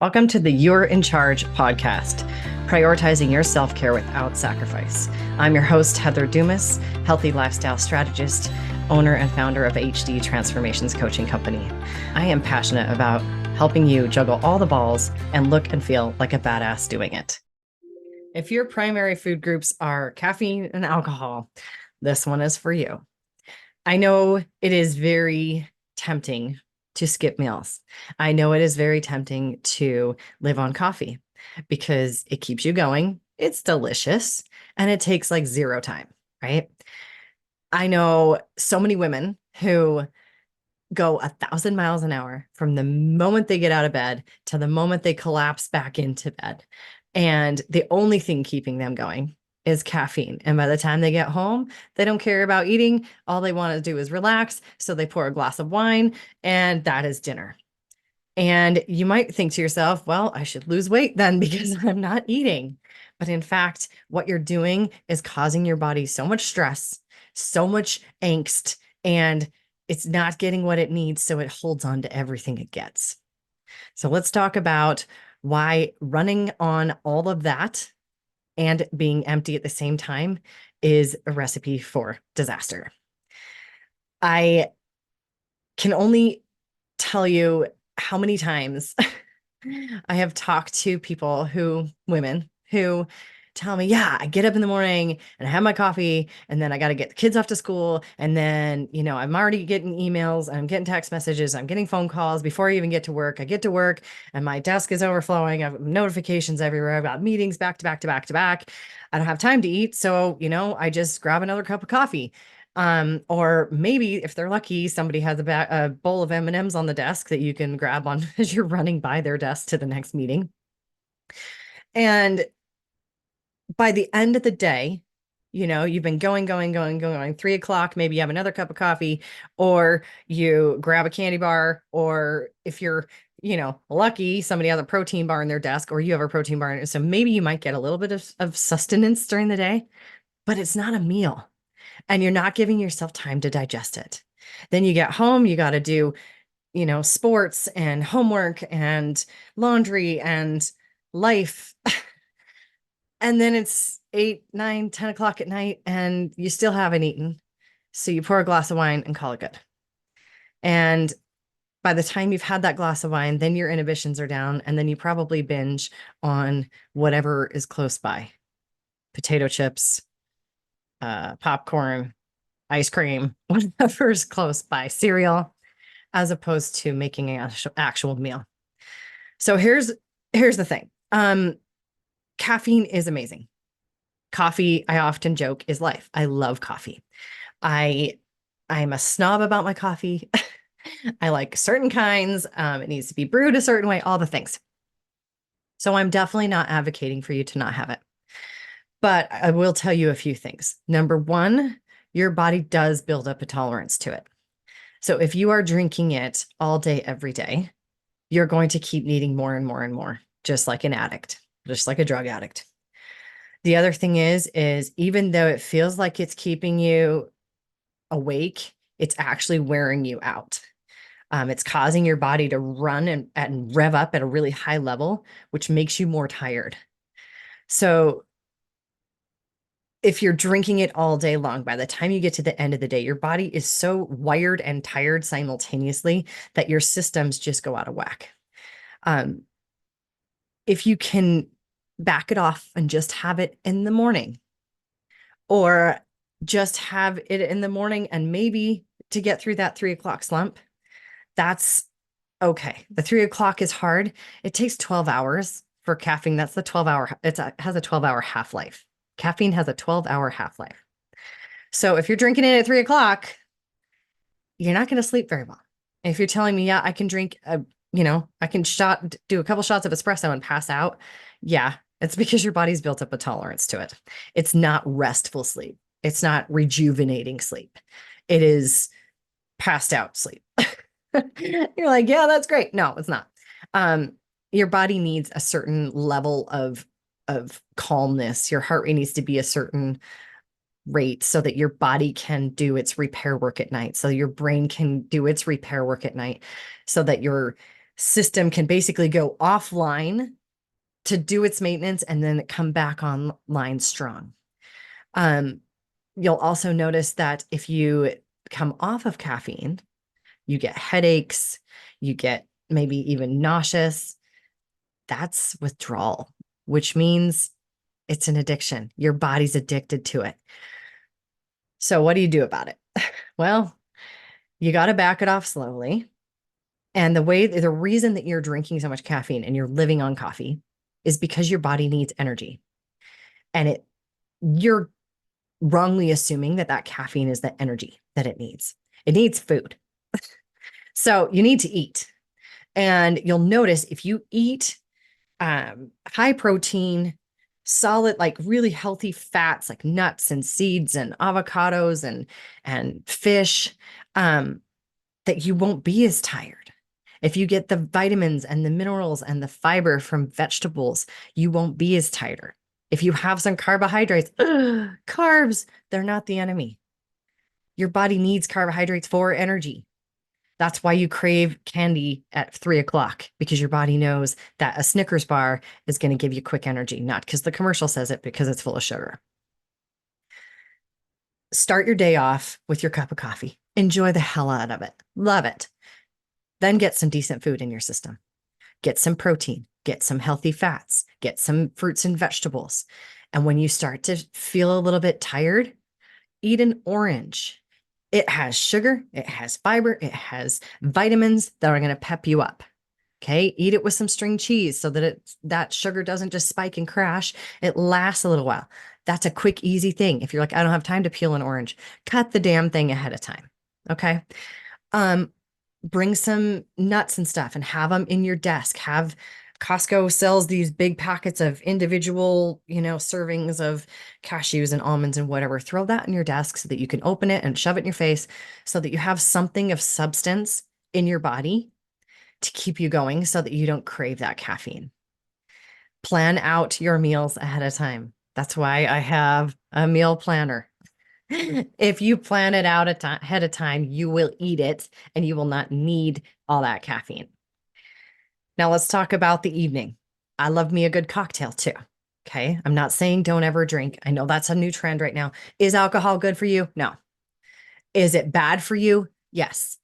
Welcome to the You're in Charge podcast, prioritizing your self-care without sacrifice. I'm your host, Heather Dumas, healthy lifestyle strategist, owner and founder of HD Transformations Coaching Company. I am passionate about helping you juggle all the balls and look and feel like a badass doing it. If your primary food groups are caffeine and alcohol, this one is for you. I know it is very tempting to skip meals. I know it is very tempting to live on coffee because it keeps you going. It's delicious and it takes like zero time, right? I know so many women who go 1,000 miles an hour from the moment they get out of bed to the moment they collapse back into bed. And the only thing keeping them going is caffeine. And by the time they get home, they don't care about eating. All they want to do is relax. So they pour a glass of wine, and that is dinner. And you might think to yourself, well, I should lose weight then because I'm not eating. But in fact, what you're doing is causing your body so much stress, so much angst, and it's not getting what it needs. So it holds on to everything it gets. So let's talk about why running on all of that and being empty at the same time is a recipe for disaster. I can only tell you how many times I have talked to women who tell me, yeah, I get up in the morning and I have my coffee and then I got to get the kids off to school. And then, I'm already getting emails, I'm getting text messages, I'm getting phone calls before I even get to work. I get to work and my desk is overflowing. I have notifications everywhere. I've got meetings back to back to back to back. I don't have time to eat. So, I just grab another cup of coffee. Or maybe if they're lucky, somebody has a bowl of M&Ms on the desk that you can grab on as you're running by their desk to the next meeting. And by the end of the day, you've been going, 3 o'clock, maybe you have another cup of coffee, or you grab a candy bar, or if you're, lucky, somebody has a protein bar in their desk, or you have a protein bar. So maybe you might get a little bit of sustenance during the day, but it's not a meal and you're not giving yourself time to digest it. Then you get home, you got to do, sports and homework and laundry and life. And then it's 8, 9, 10 o'clock at night and you still haven't eaten. So you pour a glass of wine and call it good. And by the time you've had that glass of wine, then your inhibitions are down. And then you probably binge on whatever is close by: potato chips, popcorn, ice cream, whatever is close by, cereal, as opposed to making an actual meal. So here's the thing. Caffeine is amazing. Coffee, I often joke, is life. I love coffee. I'm a snob about my coffee. I like certain kinds. It needs to be brewed a certain way, all the things. So I'm definitely not advocating for you to not have it. But I will tell you a few things. Number one, your body does build up a tolerance to it. So if you are drinking it all day, every day, you're going to keep needing more and more and more, just like an addict, just like a drug addict. The other thing is even though it feels like it's keeping you awake, it's actually wearing you out. It's causing your body to run and rev up at a really high level, which makes you more tired. So if you're drinking it all day long, by the time you get to the end of the day, your body is so wired and tired simultaneously that your systems just go out of whack. If you can back it off and just have it in the morning, or just have it in the morning and maybe to get through that 3 o'clock slump, that's okay. The 3 o'clock is hard. It takes 12 hours for caffeine. That's the 12-hour. It has a 12-hour half-life. Caffeine has a 12-hour half-life. So if you're drinking it at 3 o'clock, you're not going to sleep very well. If you're telling me, yeah, I can drink, I can do a couple shots of espresso and pass out. Yeah, it's because your body's built up a tolerance to it. It's not restful sleep. It's not rejuvenating sleep. It is passed out sleep. You're like, yeah, that's great. No, it's not. Your body needs a certain level of calmness. Your heart rate needs to be a certain rate so that your body can do its repair work at night. So your brain can do its repair work at night so that your system can basically go offline to do its maintenance and then come back online strong. You'll also notice that if you come off of caffeine, you get headaches, you get maybe even nauseous. That's withdrawal, which means it's an addiction. Your body's addicted to it. So what do you do about it? Well, you got to back it off slowly. And the reason that you're drinking so much caffeine and you're living on coffee is because your body needs energy. And you're wrongly assuming that caffeine is the energy that it needs. It needs food. So you need to eat. And you'll notice if you eat high protein, solid, like really healthy fats, like nuts and seeds and avocados and fish, that you won't be as tired. If you get the vitamins and the minerals and the fiber from vegetables, you won't be as tired. If you have some carbohydrates, carbs, they're not the enemy. Your body needs carbohydrates for energy. That's why you crave candy at 3 o'clock, because your body knows that a Snickers bar is going to give you quick energy, not because the commercial says it, because it's full of sugar. Start your day off with your cup of coffee. Enjoy the hell out of it. Love it. Then get some decent food in your system. Get some protein, get some healthy fats, get some fruits and vegetables. And when you start to feel a little bit tired, eat an orange. It has sugar, it has fiber, it has vitamins that are going to pep you up. Okay. Eat it with some string cheese so that that sugar doesn't just spike and crash. It lasts a little while. That's a quick, easy thing. If you're like, I don't have time to peel an orange, cut the damn thing ahead of time. Okay. Bring some nuts and stuff and have them in your desk. Costco sells these big packets of individual, servings of cashews and almonds and whatever. Throw that in your desk so that you can open it and shove it in your face so that you have something of substance in your body to keep you going so that you don't crave that caffeine. Plan out your meals ahead of time. That's why I have a meal planner. If you plan it out ahead of time, you will eat it and you will not need all that caffeine. Now let's talk about the evening. I love me a good cocktail too. Okay. I'm not saying don't ever drink. I know that's a new trend right now. Is alcohol good for you? No. Is it bad for you? Yes.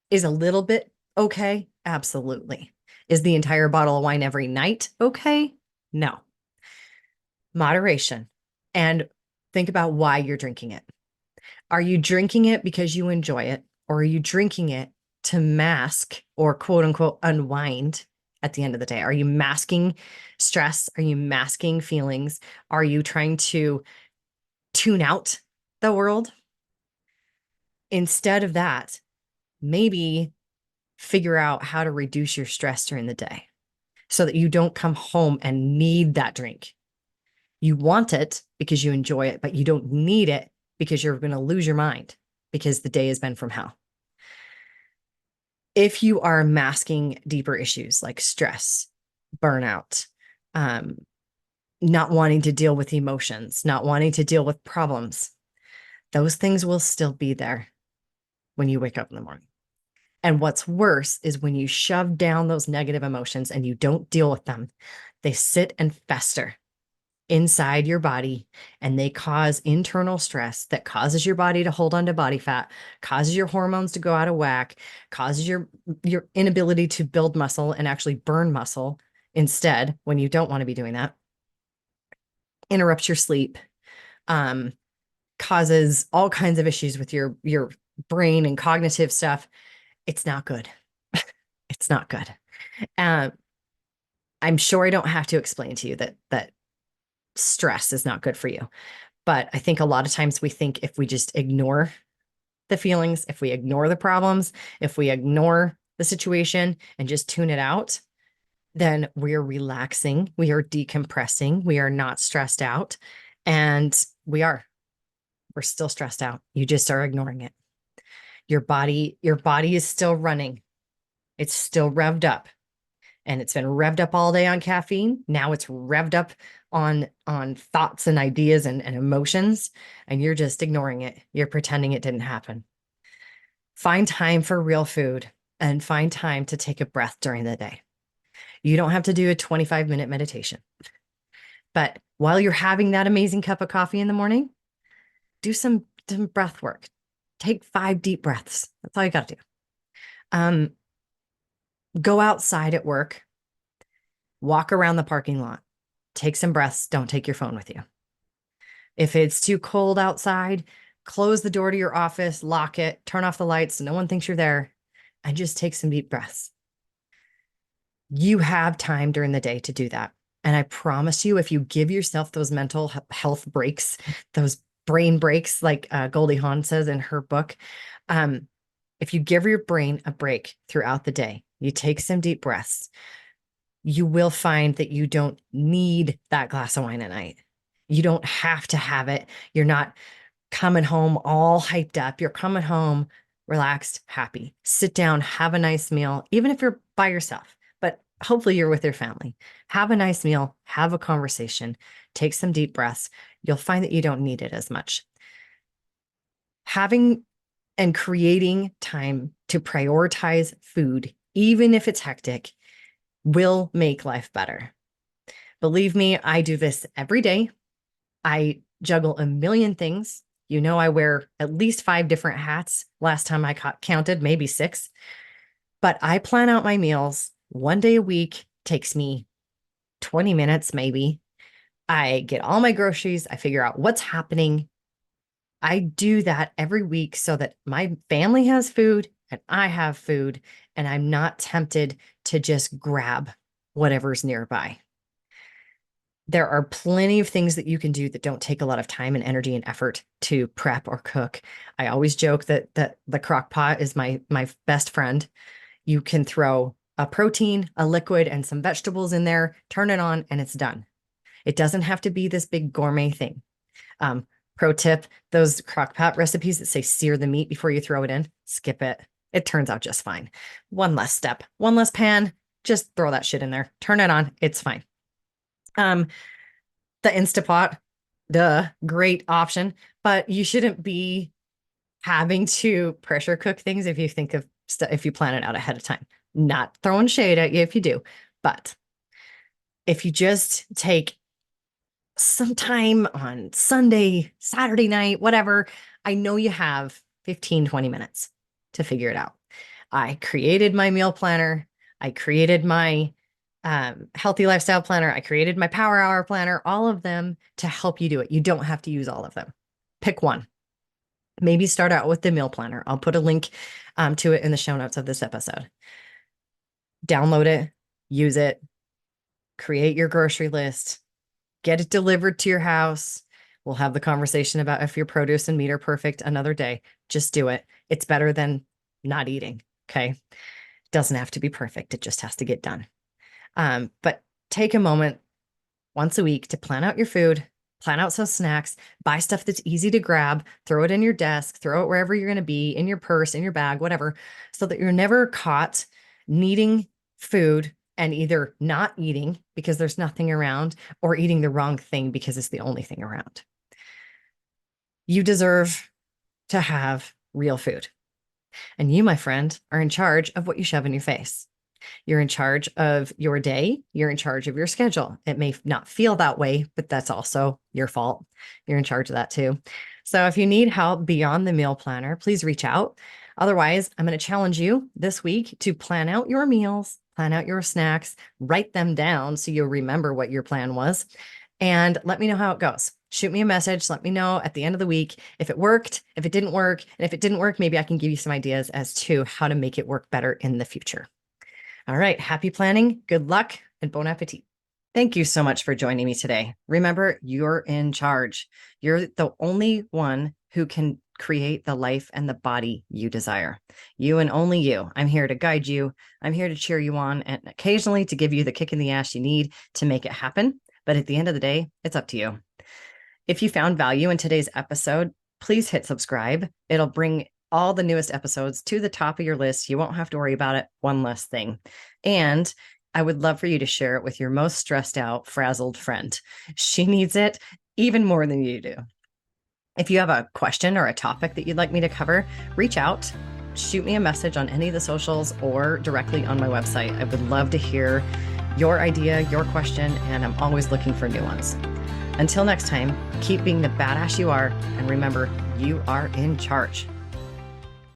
Is a little bit okay? Absolutely. Is the entire bottle of wine every night okay? No. Moderation. And think about why you're drinking it. Are you drinking it because you enjoy it? Or are you drinking it to mask or quote unquote unwind at the end of the day? Are you masking stress? Are you masking feelings? Are you trying to tune out the world? Instead of that, maybe figure out how to reduce your stress during the day so that you don't come home and need that drink. You want it because you enjoy it, but you don't need it because you're going to lose your mind because the day has been from hell. If you are masking deeper issues like stress, burnout, not wanting to deal with emotions, not wanting to deal with problems, those things will still be there when you wake up in the morning. And what's worse is when you shove down those negative emotions and you don't deal with them, they sit and fester inside your body and they cause internal stress that causes your body to hold on to body fat, causes your hormones to go out of whack, causes your inability to build muscle and actually burn muscle instead when you don't want to be doing that, interrupts your sleep, causes all kinds of issues with your brain and cognitive stuff. It's not good. It's not good. I'm sure I don't have to explain to you that stress is not good for you. But I think a lot of times we think if we just ignore the feelings, if we ignore the problems, if we ignore the situation and just tune it out, then we're relaxing, we are decompressing, we are not stressed out. And we're still stressed out. You just are ignoring it. Your body is still running. It's still revved up. And it's been revved up all day on caffeine. Now it's revved up on thoughts and ideas and emotions, and you're just ignoring it. You're pretending it didn't happen. Find time for real food. and find time to take a breath during the day. You don't have to do a 25-minute meditation. But while you're having that amazing cup of coffee in the morning, do some breath work. Take 5 deep breaths. That's all you got to do. Go outside at work, walk around the parking lot, take some breaths. Don't take your phone with you. If it's too cold outside, close the door to your office, lock it, turn off the lights so no one thinks you're there, and just take some deep breaths. You have time during the day to do that. And I promise you, if you give yourself those mental health breaks, those brain breaks, like Goldie Hawn says in her book, if you give your brain a break throughout the day, you take some deep breaths, you will find that you don't need that glass of wine at night. You don't have to have it. You're not coming home all hyped up. You're coming home relaxed, happy. Sit down, have a nice meal, even if you're by yourself, but hopefully you're with your family. Have a nice meal, have a conversation, take some deep breaths. You'll find that you don't need it as much. Having and creating time to prioritize food, even if it's hectic, will make life better. Believe me, I do this every day. I juggle a million things. You know, I wear at least 5 different hats. Last time I counted, maybe 6. But I plan out my meals 1 day a week. Takes me 20 minutes, maybe. I get all my groceries. I figure out what's happening. I do that every week so that my family has food and I have food, and I'm not tempted to just grab whatever's nearby. There are plenty of things that you can do that don't take a lot of time and energy and effort to prep or cook. I always joke that the crock pot is my best friend. You can throw a protein, a liquid, and some vegetables in there, turn it on, and it's done. It doesn't have to be this big gourmet thing. Pro tip, those crock pot recipes that say sear the meat before you throw it in, skip it. It turns out just fine. One less step, one less pan, just throw that shit in there, turn it on, it's fine. The Instapot, great option, but you shouldn't be having to pressure cook things if you think of if you plan it out ahead of time. Not throwing shade at you if you do, but if you just take some time on Sunday, Saturday night, whatever, I know you have 15, 20 minutes to figure it out. I created my meal planner. I created my healthy lifestyle planner. I created my power hour planner, all of them to help you do it. You don't have to use all of them. Pick one. Maybe start out with the meal planner. I'll put a link to it in the show notes of this episode. Download it, use it, create your grocery list, get it delivered to your house. We'll have the conversation about if your produce and meat are perfect another day. Just do it. It's better than not eating. Okay. It doesn't have to be perfect. It just has to get done. But take a moment once a week to plan out your food, plan out some snacks, buy stuff that's easy to grab, throw it in your desk, throw it wherever you're going to be, in your purse, in your bag, whatever, so that you're never caught needing food and either not eating because there's nothing around or eating the wrong thing because it's the only thing around. You deserve to have real food. And you, my friend, are in charge of what you shove in your face. You're in charge of your day. You're in charge of your schedule. It may not feel that way, but that's also your fault. You're in charge of that too. So if you need help beyond the meal planner, please reach out. Otherwise, I'm going to challenge you this week to plan out your meals, plan out your snacks, write them down so you'll remember what your plan was, and let me know how it goes. Shoot me a message. Let me know at the end of the week if it worked, if it didn't work. And if it didn't work, maybe I can give you some ideas as to how to make it work better in the future. All right. Happy planning. Good luck and bon appetit. Thank you so much for joining me today. Remember, you're in charge. You're the only one who can create the life and the body you desire. You and only you. I'm here to guide you. I'm here to cheer you on and occasionally to give you the kick in the ass you need to make it happen. But at the end of the day, it's up to you. If you found value in today's episode, please hit subscribe. It'll bring all the newest episodes to the top of your list. You won't have to worry about it. One less thing. And I would love for you to share it with your most stressed out, frazzled friend. She needs it even more than you do. If you have a question or a topic that you'd like me to cover, reach out. shoot me a message on any of the socials or directly on my website. I would love to hear your idea, your question, and I'm always looking for new ones. Until next time, keep being the badass you are, and remember, you are in charge.